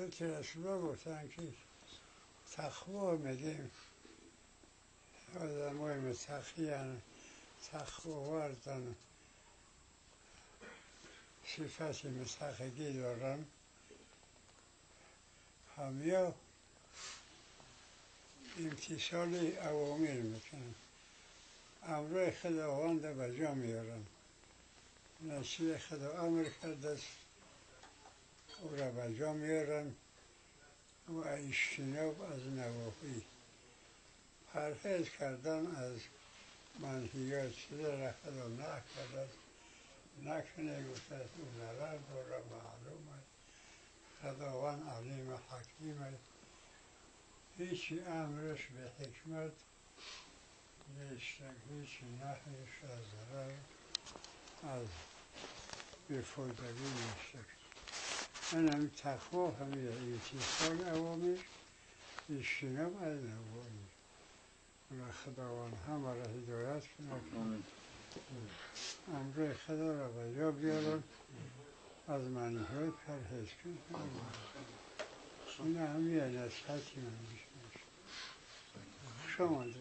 حضرت رسول گفتن که تقوا میگیم آدم های متقیان تقواوردن صفت متقیی دارن همه امتثال اوامر میکنن امر خداوند به جا میارن نصیحت خدا امر کرده است او را به جا میارن و اجتناب از نواهی پرهیز کردن از منهیات چیزی را خدا نکرده است نکنه گفته است او نظر داره معلوم است خداوند علیم حکیم است هیچی امرش به حکمت نیست هیچی نهیش از ضرر از بیفایدگی نیست این هم تقوا همیه امتثال اوامر اجتناب از نواهی و خداوند همه را هدایت کنه امر خدا را به جا بیارن از منهیات پرهیز کنه این همیه نصیحتی من میشه خوش آمده